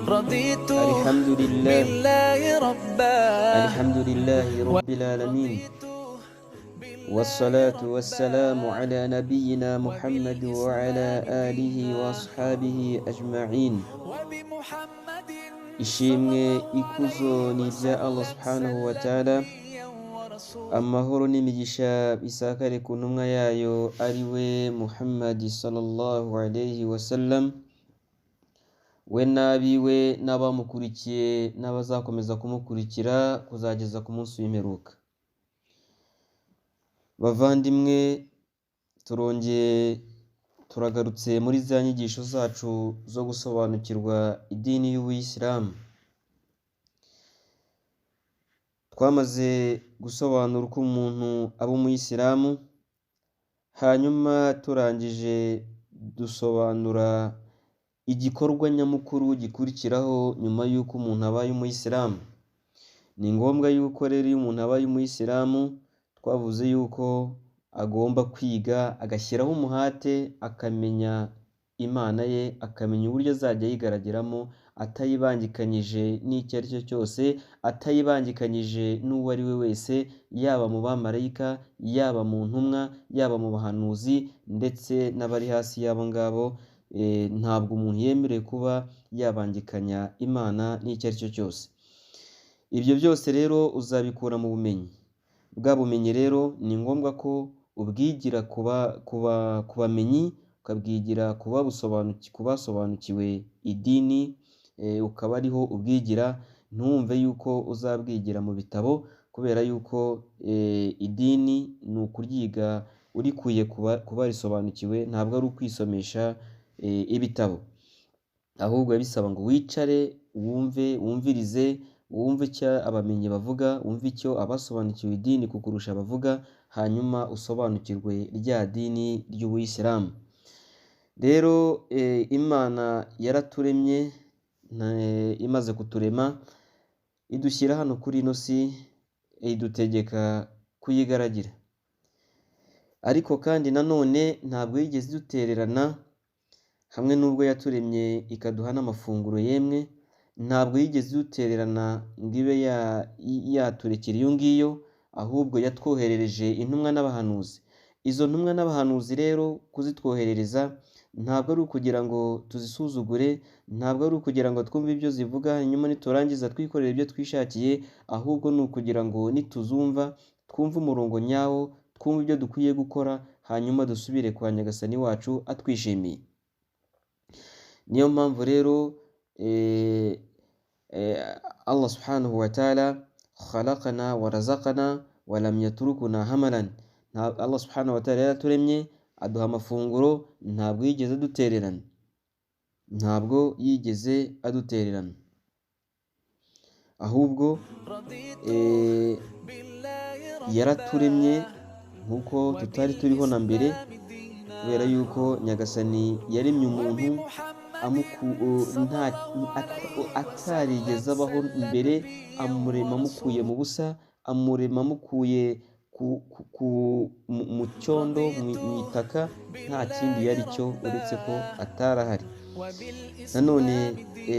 رضيت الحمد لله بالله ربا الحمد لله رب العالمين والصلاة والسلام على نبينا محمد وعلى آله وأصحابه أجمعين. وبمحمد ishimwe ikuzo ni ibya Allah subhanahu wa ta'ala, amahoro n'imigisha bisakare ku ntumwa yayo ari we Muhammad sallallahu alayhi wa sallam, we n'abiwe n'abamukurikiye n'abazakomeza kumukurikira kuzageza ku munsi w'imperuka. Bavandimwe, turongeye turagarutse muri za nyigisho zacu zo gusobanukirwa idini y'Ubuyisilamu. Twamaze gusobanura uko umuntu aba umuyisilamu, hanyuma turangije dusobanura igikorwa nyamukuru gikurikiraho nyuma y'uko umuntu abaye umuyisilamu. Ni ngombwa yuko rero iyo umuntu abaye umuyisilamu, twavuze yuko agomba kwiga agashyiraho umuhate, akamenya Imana ye, akamenya uburyo azajya yigaragiramo atayibangikanyije n'icyo ari cyo cyose, atayibangikanyije n'uwo ari we wese, yaba mu bamarayika, yaba mu ntumwa, yaba mu bahanuzi ndetse n'abari hasi y'abo ngabo. Ntabwo umuntu yemerewe kuba yabangikanya Imana n'icyo ari cyo cyose. Ibyo byose rero uzabikura mu bumenyi. Bwa bumenyi rero ni ngombwa ko ubwigira ku bamenyi, ukabwigira ku basobanukiwe idini, ukaba ariho ubwigira. Ntumve yuko uzabwigira mu bitabo, kubera yuko idini ni ukuryiga urikuye ku barisobanukiwe, ntabwo ari ukwisomesha ibitabo. Ahubwo bisaba ngo wicare wumvirize, wumve icyo abamenyi bavuga, wumve icyo abasobanukiwe idini kukurusha bavuga, hanyuma usobanukirwe rya dini ry'Ubuyisilamu. Rero Imana yaraturemye, imaze kuturema idushyira hano kuri ino si, idutegeka kuyigaragira. Ariko kandi nanone ntabwo yigeze idutererana, hamwe n'ubwo yaturemye ikaduha n'amafunguro yemwe, ntabwo yigeze idutererana ngo ibe yaturekera iyo ngiyo, ahubwo yatwoherereje intumwa n'abahanuzi. Izo ntumwa n'abahanuzi rero kuzitwoherereza ntabwo ari ukugira ngo tuzisuzugure, ntabwo ari ukugira ngo twumve ibyo zivuga hanyuma niturangiza twikorere ibyo twishakiye, ahubwo ni ukugira ngo nituzumva twumve umurongo nyawo, twumve ibyo dukwiye gukora, hanyuma dusubire kwa Nyagasani wacu atwishimiye. Niyo mpamvu rero Allah subhanahu wa ta'ala khalaqana wa razaqana wa lam yatrukuna hamalan. Allah subhanahu wa ta'ala yaraturemye, aduha amafunguro, ntabwo yigeze adutererana, ntabwo yigeze adutererana, ahubwo yaraturemye nk'uko tutari turiho na mbere, kubera yuko Nyagasani yaremye umuntu atarigeze abaho mbere, amurema amukuye mu busa, amurema amukuye mu cyondo, mu itaka, nta kindi yari cyo uretse ko atarahari. Nanone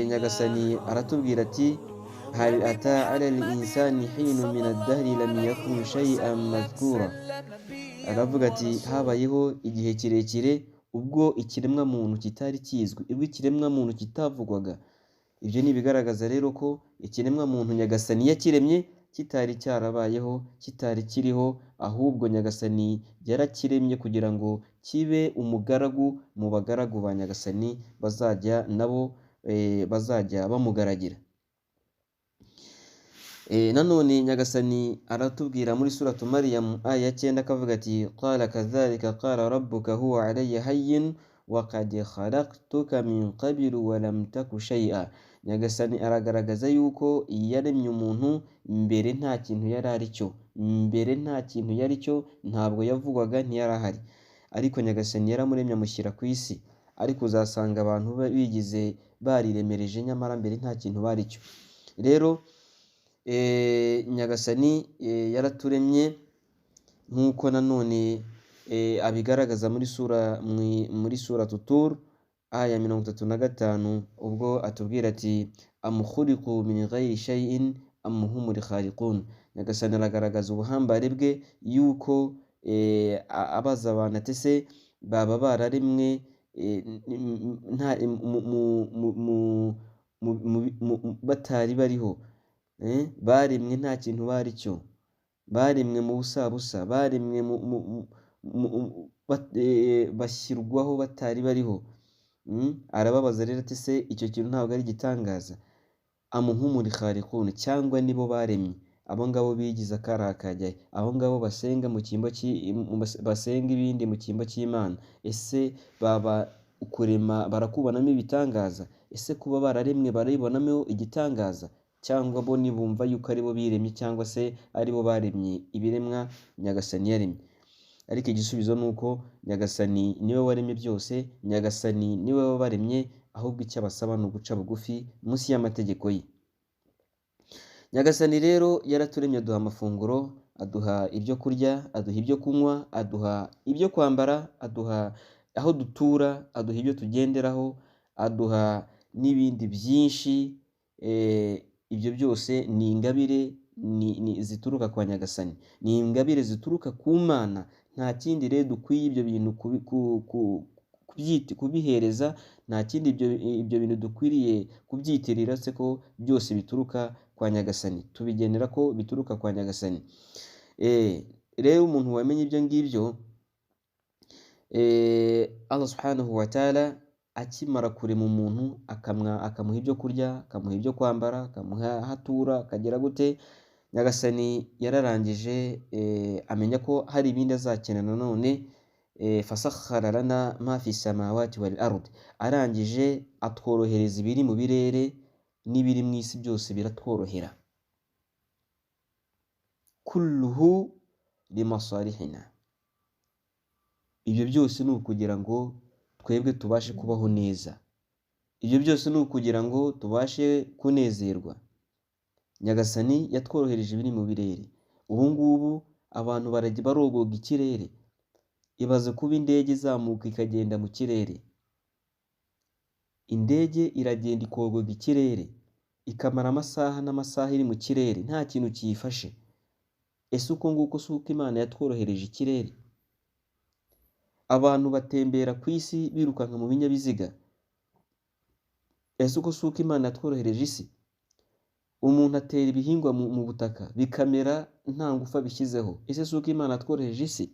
Nyagasani aratubwira ati hal ata ala al-insani hinu min ad-dahri lam yakun shay'an madhkura. Aravuga ati habayeho igihe kirekire ubwo ikiremwa muntu kitari kizwi, ubwo ikiremwa muntu kitavugwaga. Ibyo ni ibigaragaza rero ko ikiremwa muntu Nyagasani yakiremye kitari cyarabayeho, kitari kiriho, ahubwo Nyagasani yarakiremye kugira ngo kibe umugaragu mu bagaragu ba Nyagasani bazajya bamugaragira. Nanone Nyagasani aratubwira muri suratu Maryam aya 9 akavuga ati qala kadhalika qala rabbuka huwa alayya hayyin wa qad khalaqtuka min qablu wa lam taku shay'a. Nyagasani aragaragaza yuko yaremye umuntu mbere nta kintu yari ari cyo, mbere nta kintu yari cyo, ntabwo yavugwaga, ntiyarahari. Ariko Nyagasani yaramuremye amushyira ku isi, ariko uzasanga abantu bigize bariremereje, nyamara mbere nta kintu bari cyo. Rero Nyagasani yaraturemye nk'uko nanone abigaragaza muri suratu Tur, aya 35 ubwo atubwira ati am khuliqu min ghayri shay'in am humul khaliqun. Nyagasani aragaragaza ubuhambare bwe yuko abaza abantu ati se baba bararemwe nta batari bariho, baremwe nta kintu bari cyo, baremwe mu busabusa, baremwe bashyirwaho batari bariho. Arababaza rero ati se icyo kintu ntabwo ari igitangaza? Amuhumuri khaliqun, cyangwa nibo baremye abo ngabo bigize akarakajya, abo ngabo basenga mu cyimbo basenga ibindi mu cyimbo cy'Imana, ese baba ukurema barakubonamo ibitangaza? Ese kuba bararemwe baribonamo igitangaza? Cyangwa bo nibumva yuko aribo biremye cyangwa se aribo baremye ibiremwa Nyagasani yaremye? Ariko igisubizo nuko Nyagasani niwe waremye byose, Nyagasani niwe wabaremye, ahubwo icyo abasaba ni uguca bugufi munsi y'amategeko ye. Nyagasani rero yaraturemye, aduha amafunguro, aduha ibyo kurya, aduha ibyo kunywa, aduha ibyo kwambara, aduha aho dutura, aduha ibyo tugenderaho, aduha n'ibindi byinshi. Ibyo byose ni ingabire zituruka kwa Nyagasani, ni ingabire zituruka ku Mana. Nta kindi rero dukwiye ibyo bintu kubihereza, nta kindi ibyo bintu dukwiriye kubyitirira, se ko byose bituruka kwa Nyagasani, tubigenera ko bituruka kwa Nyagasani. Rero umuntu wamenye ibyo ngibyo, Allah subhanahu wa ta'ala akimara kurema umuntu akamuha ibyo kurya, akamuha ibyo kwambara, akamuha hatura, akagera gute, Nyagasani yararangije amenya ko hari ibindi azakenera none. Fasakhara lana ma fi samawati wal ard, arangije atworohereza ibiri mu birere n'ibiri mu isi byose biratworohera. Kulluhu limasalihina, ibyo byose ni ukugira ngo twebwe tubashe kubaho neza, ibyo byose ni ukugira ngo tubashe kunezerwa. Nyagasani yatworohereje ibiri mu birere. Ubu ngubu abantu barajya barogoga ikirere. Ibaze kuba indege izamuka ikagenda mu kirere. Indege iragenda ikogoga ikirere, ikamara amasaha n'amasaha iri mu kirere nta kintu kiyifashe. Ese uko nguko si uko Imana yatworohereje ikirere? Abantu batembera ku isi birukanka mu binyabiziga. Ese uko si uko Imana yatworohereje isi? Umuntu atera ibihingwa mu butaka bikamera nta ngufa bishyizeho. Ese si uko Imana yatworohereje isi?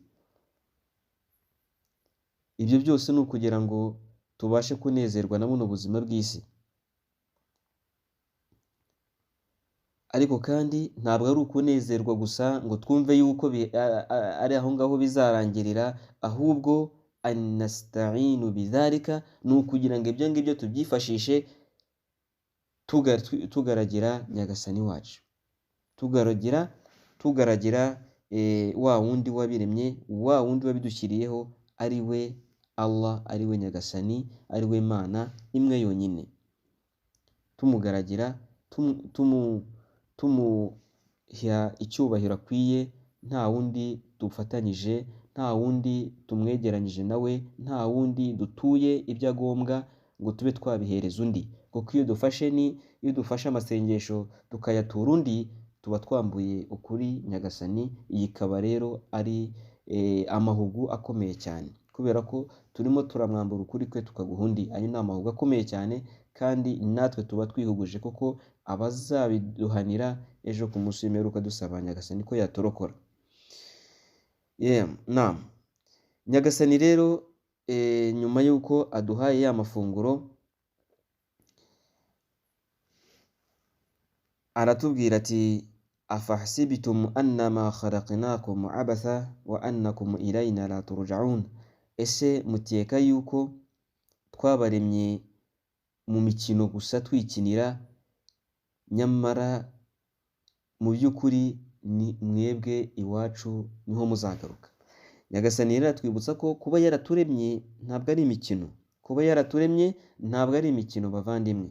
Ibyo byose ni ukugira ngo tubashe kunezerwa na buno buzima bw'isi. Ariko kandi ntabwo ari ukunezerwa gusa ngo twumve yuko ari aho ngaho bizarangirira, ahubwo anasta'inu bidhalika, ni ukugira ngo ibyo ngibyo tubyifashishe tugaragira Nyagasani wacu, tugaragira wa wundi wabiremye, wa wundi wabidushyiriyeho, ari we Allah, ari we Nyagasani, ari we Mana imwe yonyine. Tumugaragira, tumuha icyubahiro akwiye, nta wundi dufatanyije, nta wundi tumwegeranyije nawe, nta wundi dutuye ibyo agombwa ngo tube twabihereza undi. Kuko iyo dufashe amasengesho tukayatura undi, tuba twambuye ukuri Nyagasani. Iyi ikaba rero ari amahugu akomeye cyane, kubera ko turimo turamwambura ukuri kwe tukaguha undi. Ayo ni amahugu akomeye cyane, kandi natwe tuba twihuguje kuko abazabiduhanira ejo ku munsi w'imperuka dusaba Nyagasani ko yaturokora. Nyagasani rero nyuma y'uko aduhaye ya mafunguro, aratubwira ati afahsibitum annama khalaqnakum abatha wa annakum ilayna la turja'un. Ese mukeka yuko twabaremye mu mikino gusa twikinira, nyamara mu by'ukuri ni mwebwe iwacu niho muzagaruka? Nyagasani rero atwibutsa ko kuba yaraturemye ntabwo ari imikino, kuba yaraturemye ntabwo ari imikino bavandimwe,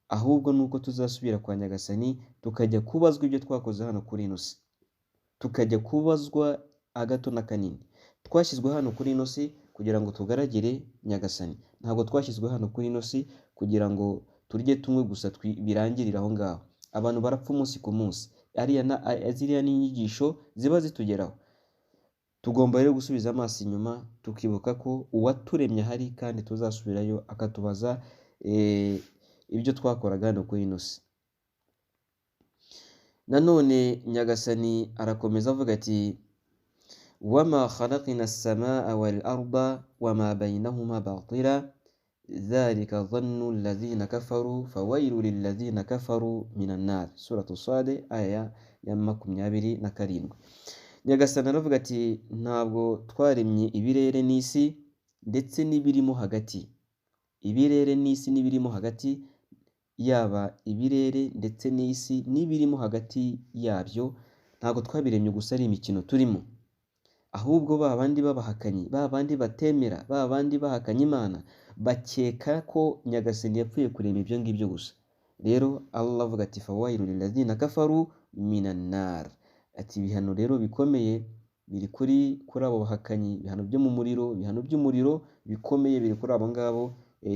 ahubwo nuko tuzasubira kwa Nyagasani tukajya kubazwa ibyo twakoze hano kuri ino si, tukajya kubazwa agato na kanini. Twashyizwe hano kuri ino si kugira ngo tugaragire nyagasani. Ntabwo twashyizwe hano kuri ino si kugira ngo turye tumwe gusa birangirire aho ngaho. Abantu barapfa umunsi ku munsi, ziriya ni inyigisho ziba zitugeraho. Tugomba rero gusubiza amaso inyuma tukibuka ko uwaturemye ahari kandi tuzasubirayo akatubaza ibyo twakoraga hano kuri ino si. Nanone nyagasani arakomeza avuga ati wama khalaqna as-samaa wal arda wama baynahuma batila dhalika dhannu alladhina kafaru fawailu lilladhina kafaru minan nar. Suratu Sade aya ya 27. Nyagasani aravuga ati ntabwo twaremye ibirere n'isi ndetse n'ibirimo hagati. Ibirere n'isi n'ibirimo hagati, yaba ibirere ndetse n'isi n'ibirimo hagati yabyo, ntabwo twabiremye gusa ari imikino turimo, ahubwo babandi babahakanyi, babandi batemera, babandi bahakanye Imana, bakeka ko nyagasani yapfuye kurema ibyo ngibyo gusa. Rero Allah avuga ati fawailu lilladhina kafaru minan nar. Ati ibihano rero bikomeye biri kuri abo bahakanyi, ibihano byo mu muriro, ibihano by'umuriro bikomeye biri kuri abo ngabo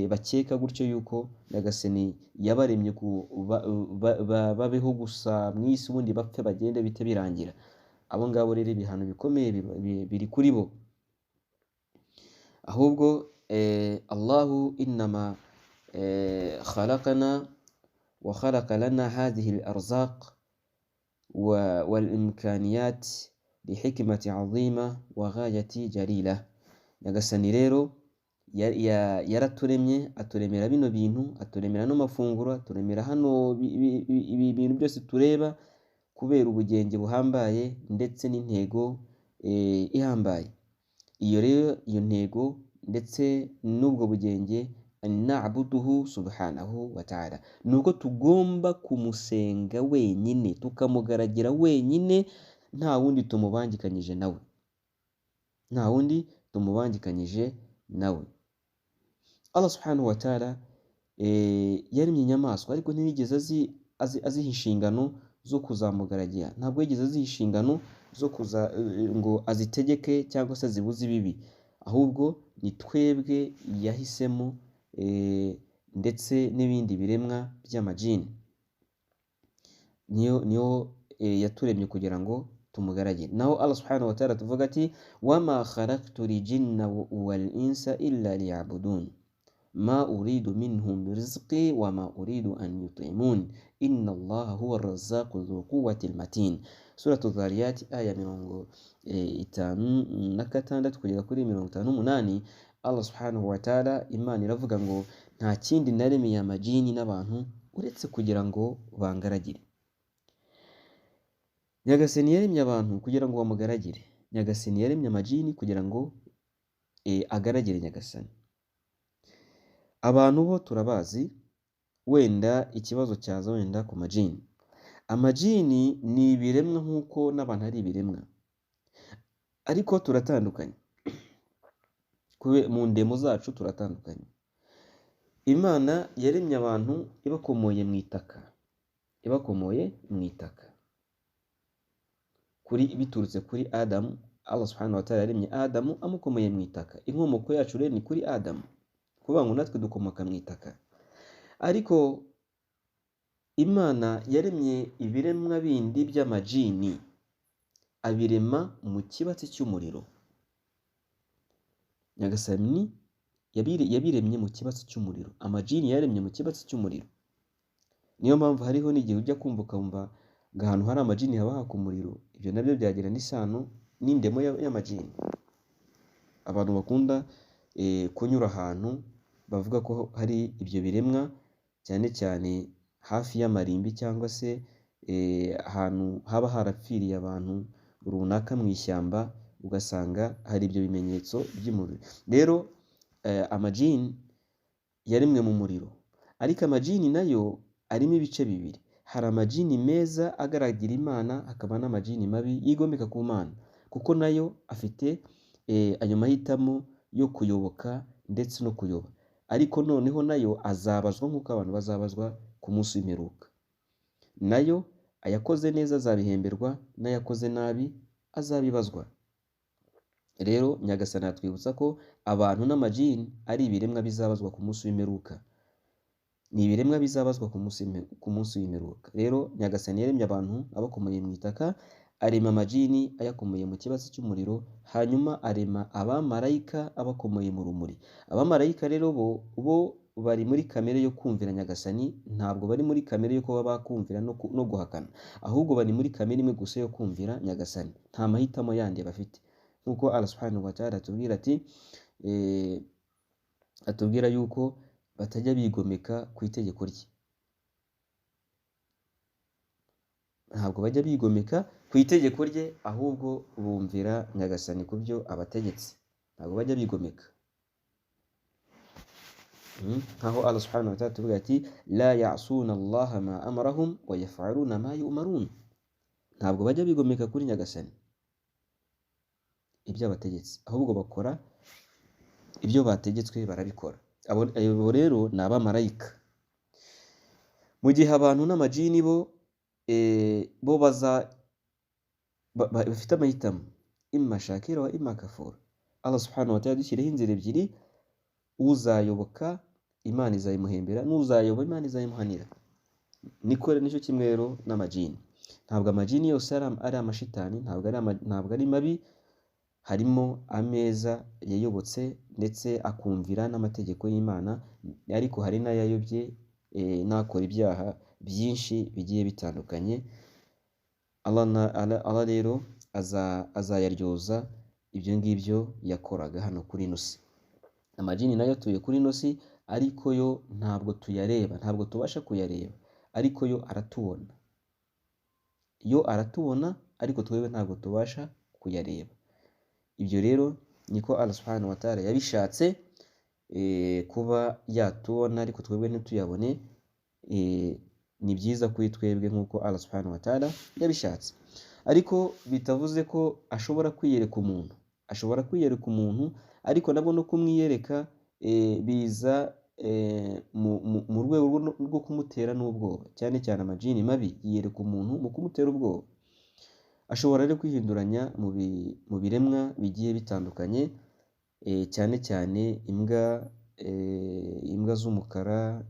bakeka gutyo yuko nyagasani yabaremye babeho gusa mu isi ubundi bapfe bagende bite birangira. Abo ngabo rero ibihano bikomeye biri kuri bo. Ahubwo Allahu innama khalaqana wa khalaqa lana hadhihi al-arzaq والإمكانيات لحكمة عظيمة وغاية جليلة. Nyagasani rero yaraturemye, aturemera bino bintu, aturemera no mafunguro, aturemera hano ibi bintu byose tureba kubera ubugenge buhambaye ndetse n'intego ihambaye. Iyo rero iyo ntego ndetse n'ubwo bugenge na'buduhu subhanahu wa ta'ala, nuko tugomba kumusenga wenyine, tukamugaragira wenyine, nta wundi tumubangikanyije nawe, nta wundi tumubangikanyije nawe. Allah subhanahu wa ta'ala yaremye inyamaswa ariko ntiyigeze aziha inshingano zo kuzamugaragira. Ntabwo yigeze aziha inshingano zo ngo azitegeke cyangwa se zibuze ibibi, ahubwo ni twebwe yahisemo ndetse n'ibindi biremwa by'amajini. Niyo yaturemye kugira ngo tumugaragire. Naho Allah subhanahu wa ta'ala tuvuga ati wama khalaqtul jinna wal insa illa liya'budun ma uridu minhum rizqi wama uridu an yut'imun inna Allaha huwa ar-razzaqu dhu quwwatil matin. Suratu Dhariyat aya 56 kugera kuri 58. Allah subhanahu wa ta'ala, Imana iravuga ngo nta kindi naremeye amajini n'abantu uretse kugira ngo bangaragire. Nyagasani yaremye abantu kugira ngo bamugaragire. Nyagasani yaremye amajini kugira ngo agaragire Nyagasani. Abantu bo turabazi, wenda ikibazo cyaza wenda ku majini. Amajini ni ibiremwa nk'uko n'abantu ari ibiremwa, ariko turatandukanye. Mu ndemo zacu turatandukanye. Imana yaremye abantu ibakomoye mu itaka, biturutse kuri Adamu. Allah subhanahu wa ta'ala yaremye Adamu amukomoye mu itaka. Inkomoko yacu rero ni kuri Adamu, kuvuga ngo natwe dukomoka mu itaka. Ariko Imana yaremye ibiremwa bindi by'amajini, abirema mu kibatsi cy'umuriro. Nyagasani yabiremye mu kibatsi cy'umuriro. Amajini yaremye mu kibatsi cy'umuriro. Niyo mpamvu hariho n'igihe ujya kumva ukumva ngo ahantu hari amajini haba haka umuriro. Ibyo nabyo byagira n'isano n'indemo y'amajini. Abantu bakunda kunyura ahantu bavuga ko hari ibyo biremwa, cyane cyane hafi y'amarimbi cyangwa se ahantu haba harapfiriye abantu runaka mu ishyamba, ugasanga hari ibyo bimenyetso by'umuriro. Rero amajini yaremwe mu muriro, ariko amajini nayo arimo ibice bibiri. Hari amajini meza agaragira Imana, hakaba n'amajini mabi yigomeka ku Mana, kuko nayo afite ayo mahitamo yo kuyoboka ndetse no kuyoba. Ariko noneho nayo azabazwa nk'uko abantu bazabazwa ku munsi w'imperuka. Nayo ayakoze neza azabihemberwa, n'ayakoze nabi azabibazwa. Rero Nyagasani atwibutsa ko abantu n'amajini ari ibiremwa bizabazwa ku munsi w'imperuka, ni ibiremwa bizabazwa ku munsi w'imperuka. Rero Nyagasani yaremye abantu abakomoye mu itaka, arema amajini ayakomoye mu kibatsi cy'umuriro, hanyuma arema abamarayika abakomoye mu rumuri. Abamarayika rero bo bari muri kamere yo kumvira Nyagasani, ntabwo bari muri kamere yo kuba bakumvira no guhakana, ahubwo bari muri kamere imwe gusa yo kumvira Nyagasani, nta mahitamo yandi bafite. Nk'uko Allah subhanahu wa ta'ala atubwira yuko batajya bigomeka ku itegeko rye. Ntabwo bajya bigomeka ku itegeko rye, ahubwo bumvira Nyagasani ku byo abategetse, ntabwo bajya bigomeka. Nkaho Allah subhanahu wa ta'ala atubwira ati la ya'suna Allah ma amarahum wa yaf'aluna ma yu'marun. Ntabwo bajya bigomeka kuri Nyagasani ibyo abategetse, ahubwo bakora ibyo bategetswe barabikora. Abo rero ni abamarayika. Mu gihe abantu n'amajini bo bafite amahitamo, imma shakira wa imma kafura. Allah subhanahu wa ta'ala dushyiriho inzira ebyiri, uzayoboka Imana izayimuhembera, n'uzayoba Imana izayimuhanira. Nicyo kimwe rero n'amajini. Ntabwo amajini yose ari amashitani, ntabwo ari mabi. Harimo ameza yayobotse ndetse akumvira n'amategeko y'Imana, ariko hari n'ayayobye n'akora ibyaha byinshi bigiye bitandukanye. Allah rero azayaryoza ibyo ngibyo yakoraga hano kuri ino si. Amajini nayo atuye kuri ino si, ariko yo ntabwo tuyareba, ntabwo tubasha kuyareba, ariko yo aratubona. Yo aratubona, ariko twebwe ntabwo tubasha kuyareba. Ibyo rero niko Allah subhanahu wa ta'ala yabishatse, kuba yatubona ariko twebwe ntituyabone. Ni byiza kuri twebwe nk'uko Allah subhanahu wa ta'ala yabishatse, ariko bitavuze ko ashobora kwiyereka umuntu. Ashobora kwiyereka umuntu, ariko nabwo no kumwiyereka biza mu rwego rwo kumutera n'ubwoba. Cyane cyane amajini mabi yiyereka umuntu mu kumutera ubwoba. Ashobora rero kwihinduranya mu biremwa bigiye bitandukanye, cyane cyane imbwa z'umukara,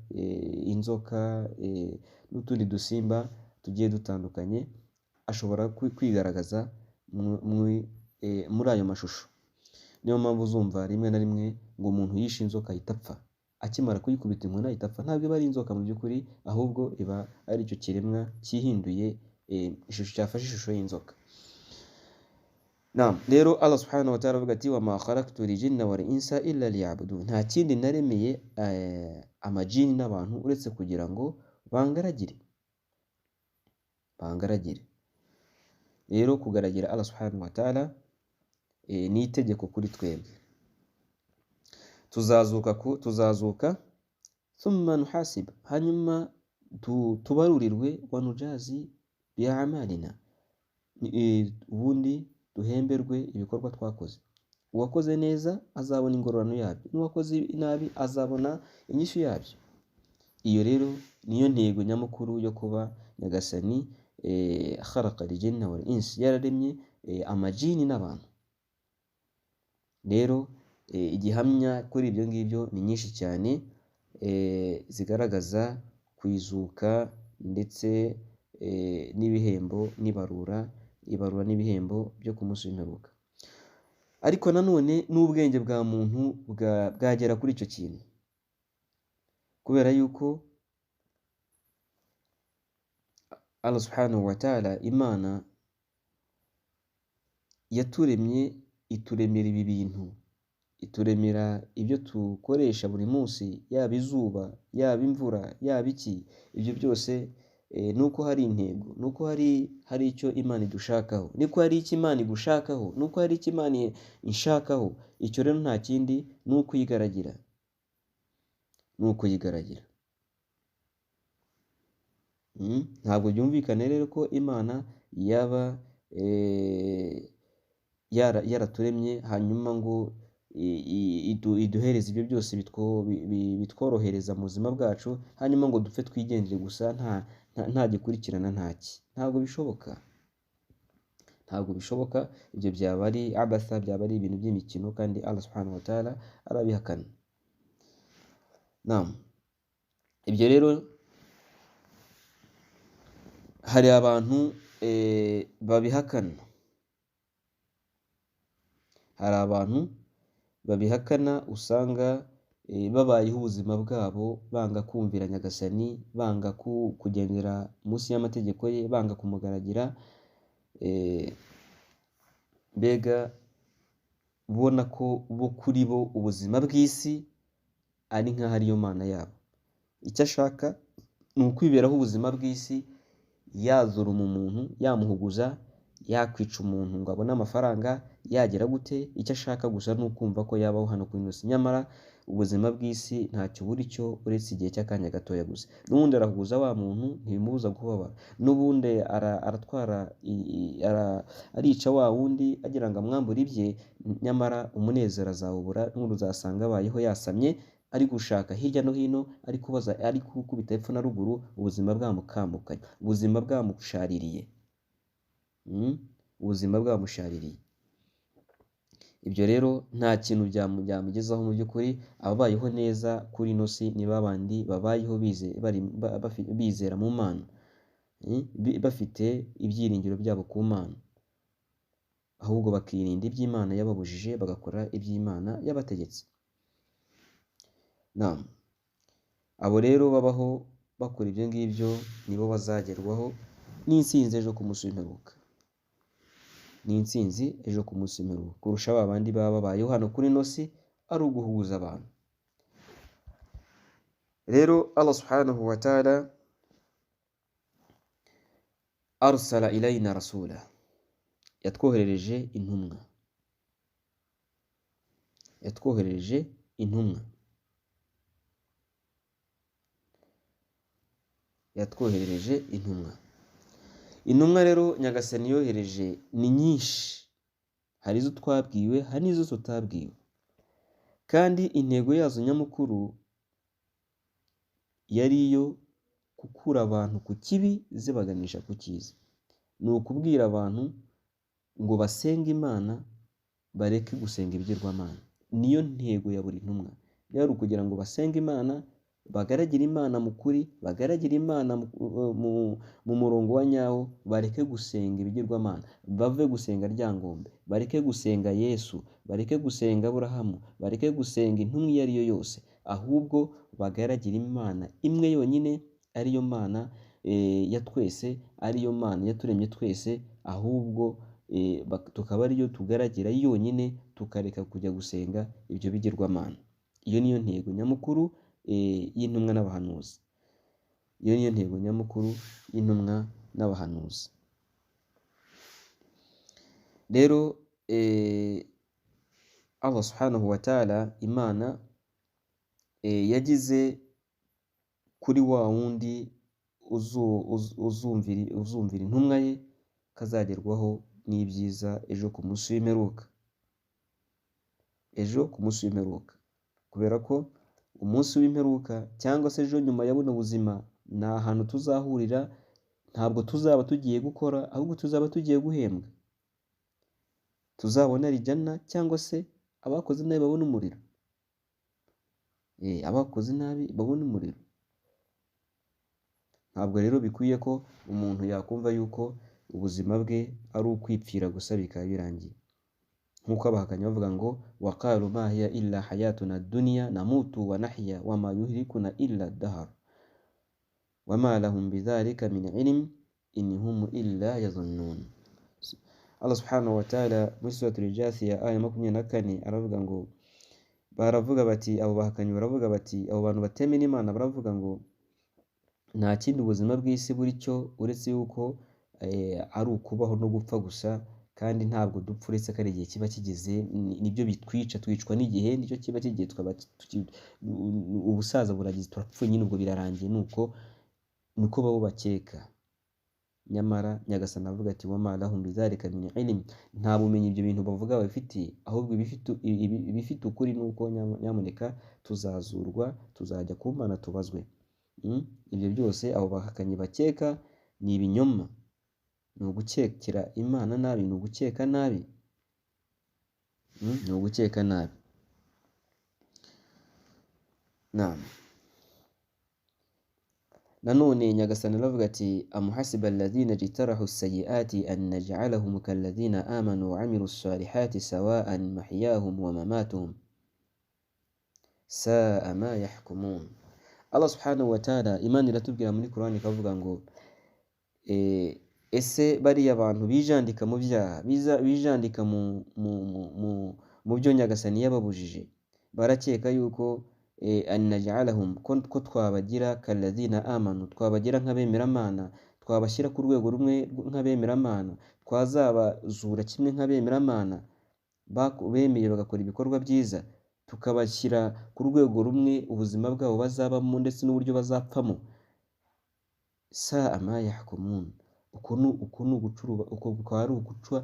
inzoka, n'utundi dusimba tugiye dutandukanye. Ashobora kwigaragaza muri ayo mashusho. Niyo mpamvu uzumva rimwe na rimwe ngo umuntu yishe inzoka ahita apfa, akimara kuyikubita inkoni ahita apfa. Ntabwo iba ari inzoka mu by'ukuri, ahubwo iba ari icyo kiremwa cyihinduye ishusho, cyafashe ishusho y'inzoka. Rero Allah subhanahu wa ta'ala avuga ati wa ma khalaqtul jinna wal insa illa liya'budun. Nta kindi naremeye amajini n'abantu uretse kugira ngo bangaragire. Rero kugaragira Allah subhanahu wa ta'ala ni itegeko kuri twebwe. Tuzazuka thumma nuhasib, hanyuma tubarurirwe wa nujazi bi a'malina, ubundi duhemberwe ibikorwa twakoze. Uwakoze neza azabona ingororano yabyo, n'uwakoze nabi azabona inyishu yabyo. Iyo rero niyo ntego nyamukuru yo kuba Nyagasani khalaqal jinna wal insi, yararemye amajini n'abantu. Rero igihamya kuri ibyo ngibyo ni nyinshi cyane, zigaragaza kwizuka ndetse n'ibihembo n'ibarura n'ibihembo byo ku munsi w'imperuka. Ariko nanone n'ubwenge bwa muntu bwagera kuri icyo kintu, kubera yuko Allah subhanahu wa ta'ala, Imana yaturemye, ituremera ibi bintu, ituremera ibyo dukoresha buri munsi, yaba izuba, yaba imvura, yaba iki. Ibyo byose nuko hari intego, nuko hari icyo Imana idushakaho, niko hari icyo Imana igushakaho, nuko hari icyo Imana inshakaho. Icyo rero nta kindi ni ukuyigaragira, Ntabwo byumvikane rero ko Imana yaba yaraturemye hanyuma ngo iduhereze ibyo byose bitworohereza mu buzima bwacu, hanyuma ngo dupfe twigendere gusa nta gikurikirana ntaki. Ntabwo bishoboka, ntabwo bishoboka. Ibyo byaba ari abatha, byaba ari ibintu by'imikino, kandi Allah subhanahu wa ta'ala arabihakana. Naam, ibyo rero hari abantu babihakana, hari abantu babihakana usanga babayeho ubuzima bwabo banga kumvira Nyagasani, banga kugendera munsi y'amategeko ye, banga kumugaragira, mbega ubona ko bo kuri bo ubuzima bw'isi ari nk'aho ariyo mana yabo. Icyo ashaka ni ukwiberaho ubuzima bw'isi, yazuruma umuntu, yamuhuguza, yakwica umuntu ngo abone amafaranga, yagera gute, icyo ashaka gusa ni ukumva ko yabaho hano ku isi. Nyamara ubuzima bw'isi ntacyo buri cyo uretse igihe cy'akanya gatoya gusa. N'ubundi arahuguza wa muntu, ntibimubuza kubabara. N'ubundi arica wa wundi agira ngo amwambure ibye, nyamara umunezero azawubura. N'ubundi uzasanga abayeho yasamye, ari gushaka hirya no hino, ari kubaza, ari gukubita hepfo na ruguru, ubuzima bwamukambukanye, ubuzima bwamushaririye, ubuzima bwamushaririye. Ibyo rero nta kintu byamugezaho mu by'ukuri. Ababayeho neza kuri ino si ni babandi babayeho bizera mu Mana, bafite ibyiringiro byabo ku Mana, ahubwo bakirinda iby'Imana yababujije, bagakora iby'Imana yabategetse. Naam, abo rero babaho bakora ibyo ngibyo nibo bazagerwaho n'intsinzi ejo ku munsi w'imperuka, n'intsinzi ejo ku munsi w'imperuka, kurusha ba bandi baba babayeho hano kuri ino si ari uguhuguza abantu. Rero Allah subhanahu wa ta'ala arsala ilayna rasula, yatwoherereje intumwa, yatwoherereje intumwa, yatwoherereje intumwa. Intumwa rero Nyagasani yohereje ni nyinshi, hari izo twabwiwe, hari n'izo tutabwiwe, kandi intego yazo nyamukuru yari iyo gukura abantu ku kibi zibaganisha ku cyiza. Ni ukubwira abantu ngo basenge Imana, bareke gusenga ibigirwamana. Niyo ntego ya buri ntumwa, yari ukugira ngo basenge Imana, bagaragire Imana mu kuri, bagaragire Imana mu murongo wa nyawo, bareke gusenga ibigirwamana, bave gusenga ryangombe, bareke gusenga Yesu, bareke gusenga Aburahamu, bareke gusenga intumwa iyo ari yo yose, ahubwo bagaragire Imana imwe yonyine, ariyo Mana ya twese, ariyo Mana yaturemye twese, ahubwo tukaba ariyo tugaragira yonyine, tukareka kujya gusenga ibyo bigirwamana. Iyo niyo ntego nyamukuru y'intumwa n'abahanuzi, iyo niyo ntego nyamukuru y'intumwa n'abahanuzi. Rero Allah subhanahu wa ta'ala, Imana yagize kuri wa wundi uzumvira intumwa ye, kazagerwaho n'ibyiza ejo ku munsi w'imperuka, ejo ku munsi w'imperuka. Kubera ko umunsi w'imperuka cyangwa se ejo nyuma ya buno buzima ni ahantu tuzahurira, ntabwo tuzaba tugiye gukora, ahubwo tuzaba tugiye guhembwa. Tuzabona arijana cyangwa se abakoze nabi babona umuriro, abakoze nabi babona umuriro. Ntabwo rero bikwiye ko umuntu yakumva yuko ubuzima bwe ari ukwipfira gusa bikaba birangiye, nk'uko abahakanyi bavuga ngo waqalu ma hiya illa hayatuna dunya namutu wa nahya wa ma yuhlikuna illa dahar wa ma lahum bidhalika min ilm in hum illa yadhunnun. Allah subhanahu wa ta'ala muri suratul Jathiyah aya 24 aravuga ngo, baravuga bati, abo bahakanyi baravuga bati, abo bantu batemera Imana baravuga ngo nta kindi ubuzima bw'isi buri cyo uretse yuko ari ukubaho no gupfa gusa, kandi ntabwo dupfa uretse ko ari igihe kiba kigeze, nibyo bitwica, twicwa n'igihe, nicyo kiba kigiye, ubusaza buragize, turapfuye nyine, ubwo birarangiye. Nuko babo bakeka. Nyamara Nyagasani avuga ati wama lahum bidhalika min ilm, nta bumenyi ibyo bintu bavuga babifitiye, ahubwo ibifite ukuri nuko nyamuneka tuzazurwa, tuzajya ku Mana tubazwe. Ibyo byose abo bahakanyi bakeka ni ibinyoma, ni ugukekera Imana nabi, ni ugukeka nabi, ni ugukeka nabi. Nanone Nyagasani aravuga ati amuhasiba alladhina jitarahu sayyiati an naj'alahum kalladhina amanu wa amilu salihati sawa'an mahyahum wa mamatuhum sa'a ma yahkumun. Allah subhanahu wa ta'ala, Imana iratubwira muri Qur'an ikavuga ngo ese bariya abantu bijandika mu byaha, bijandika mu byo Nyagasani yababujije, barakeka yuko an naj'alahum, ko twabagira kalladhina amanu, twabagira nk'abemeramana, twabashyira ku rwego rumwe nk'abemeramana, twazabazura kimwe nk'abemeramana bemeye bagakora ibikorwa byiza, tukabashyira ku rwego rumwe ubuzima bwabo bazabamo ndetse n'uburyo bazapfamo. Sa'a ma yahkumun, uko ni uguca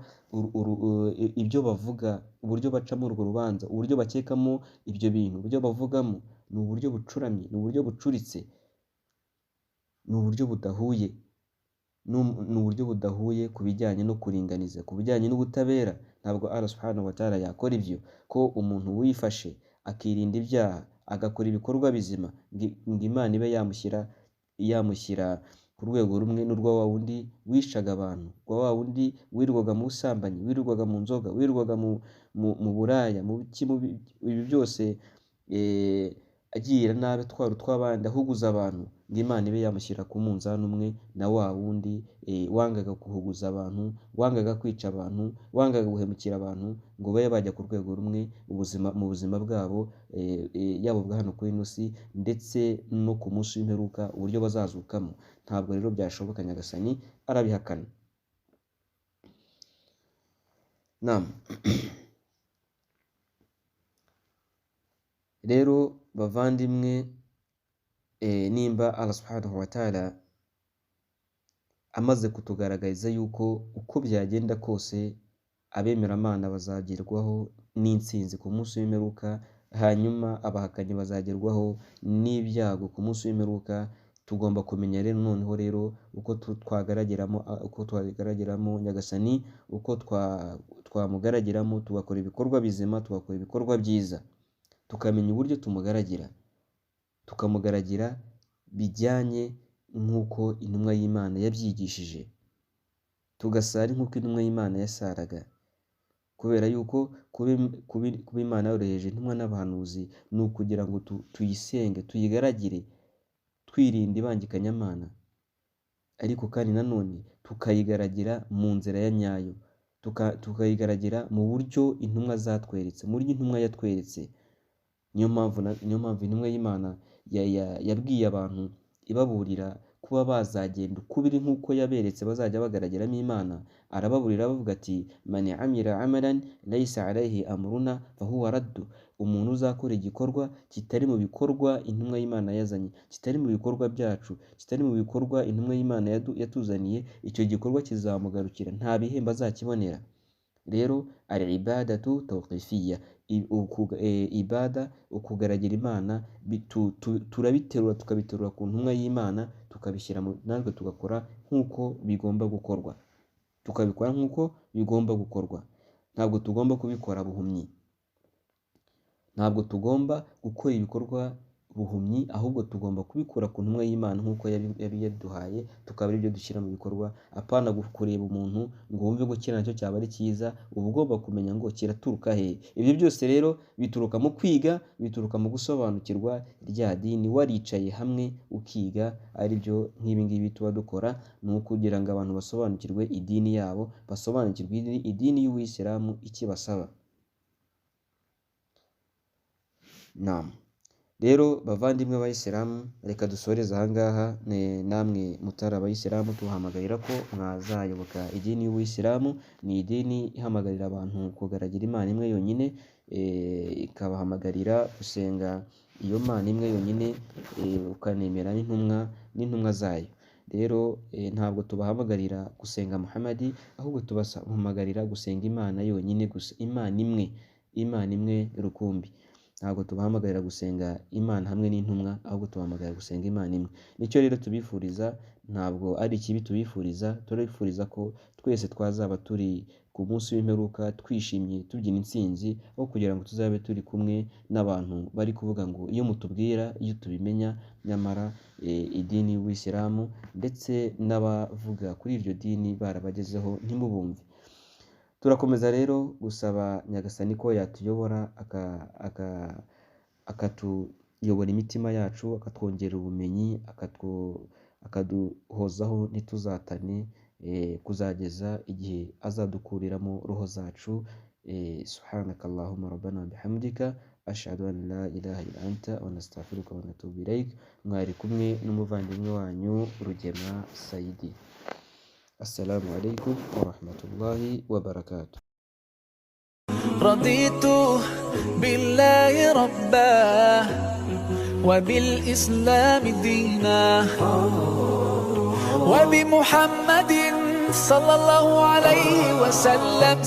ibyo bavuga, uburyo bacamo urwo rubanza, uburyo bakekamo ibyo bintu, uburyo bavugamo, ni uburyo bucuramye, ni uburyo bucuritse, ni uburyo budahuye, ni uburyo budahuye ku bijyanye no kuringaniza, ku bijyanye n'ubutabera. Ntabwo Allah subhanahu wa ta'ala yakora ibyo, ko umuntu wifashe akirinda ibyaha agakora ibikorwa bizima ngo Imana ibe yamushyira ku rwego rumwe n'urwa wa wundi wishaga abantu, rwa wa wundi wirwaga mu busambanyi, wirwaga mu nzoga, wirwaga mu buraya, ibi byose agirira nabi, atwara utw'abandi, ahuguza abantu, ngo Imana ibe yamushyira ku munzani umwe na wa wundi wangaga guhuguza abantu, wangaga kwica abantu, wangaga guhemukira abantu, ngo babe bajya ku rwego rumwe mu buzima bwabo, yaba ubwa hano kuri ino si ndetse no ku munsi w'imperuka, uburyo bazazukamo. Ntabwo rero byashoboka, Nyagasani arabihakana. Rero bavandimwe, nimba Allah subhanahu wa ta'ala amaze kutugaragariza yuko uko byagenda kose abemeramana bazagerwaho n'intsinzi ku munsi w'imperuka, hanyuma abahakanyi bazagerwaho n'ibyago ku munsi w'imperuka, tugomba kumenya rero noneho rero uko twagarageramo Nyagasani, uko twamugaragiramo, tugakora ibikorwa bizima, tugakora ibikorwa byiza, tukamenya uburyo tukamugaragira bijyanye nk'uko intumwa y'Imana yabyigishije, tugasara nk'uko intumwa y'Imana yasaraga, kubera yuko kuba Imana yoroheje intumwa n'abahanuzi ni ukugira ngo tuyisenge, tuyigaragire, twirinda ibangikanyamana, ariko kandi nanone tukayigaragira mu nzira ya nyayo, tukayigaragira mu buryo intumwa zatweretse, mu buryo intumwa yatweretse. Niyo mpamvu intumwa y'Imana yabwiye abantu ibaburira kuba bazagenda uko biri nk'uko yaberetse bazajya bagaragiramo Imana. Arababurira abavuga ati man amira amalan laysa alayhi amruna fahuwa raddu, umuntu uzakora igikorwa kitari mu bikorwa intumwa y'Imana yazanye, kitari mu bikorwa byacu, kitari mu bikorwa intumwa y'Imana yatuzaniye, icyo gikorwa kizamugarukira, nta bihembo azakibonera. Rero al ibadatu tawqifiyya, ibada, ukugaragira Imana, turabiterura tukabiterura ku ntumwa y'Imana, tukabishyira natwe tugakora nk'uko bigomba gukorwa, tukabikora nk'uko bigomba gukorwa. Ntabwo tugomba kubikora buhumyi, ntabwo tugomba gukora ibikorwa buhumyi, ahubwo tugomba kubikora ku ntumwa y'Imana nk'uko yari yaduhaye, tukaba ari byo dushyira mu bikorwa. Apana kureba umuntu ngo wumve ko kiriya nacyo cyaba ari cyiza, uba ugomba kumenya ngo kiraturuka he. Ibyo byose rero bituruka mu kwiga, bituruka mu gusobanukirwa rya dini, waricaye hamwe ukiga, ari byo nk'ibi ngibi tuba dukora, ni ukugira ngo abantu basobanukirwe idini yabo, basobanukirwe idini y'Ubuyisilamu ikibasaba. Rero bavandimwe b'Abayisilamu, reka dusoreze aha ngaha. Namwe mutari Abayisilamu, tubahamagarira ko mwazayoboka idini y'Ubuyisilamu. Ni idini ihamagarira abantu kugaragira Imana imwe yonyine, ikabahamagarira gusenga iyo Mana imwe yonyine, ukanemera n'intumwa zayo. Rero ntabwo tubahamagarira gusenga Muhamadi, ahubwo tubahamagarira gusenga Imana yonyine gusa, Imana imwe rukumbi. ntabwo tubahamagarira gusenga Imana hamwe n'intumwa, ahubwo tubahamagarira gusenga Imana imwe. Nicyo rero tubifuriza, ntabwo ari ikibi tubifuriza, turabifuriza ko twese twazaba turi ku munsi w'imperuka twishimye tubyina intsinzi, aho kugira ngo tuzabe turi kumwe n'abantu bari kuvuga ngo iyo mutubwira, iyo tubimenya, nyamara idini y'Ubuyisilamu ndetse n'abavuga kuri iryo dini barabagezeho ntimubumve. Turakomeza rero gusaba Nyagasani ko yatuyobora akatuyobora imitima yacu, akatwongerera ubumenyi, akaduhozaho ntituzatane, kuzageza igihe azadukuriramo roho zacu. Subhanaka Allahumma rabbana wa bihamdika ashhadu an la ilaha illa anta wa nastaghfiruka wa natubu ilaik. Mwari kumwe n'umuvandimwe wanyu Rugema Saidi. Assalamu alaikum wa rahmatullahi wa barakatuh. رضيت بالله ربا وبالإسلام دينا وبمحمد صلى الله عليه وسلم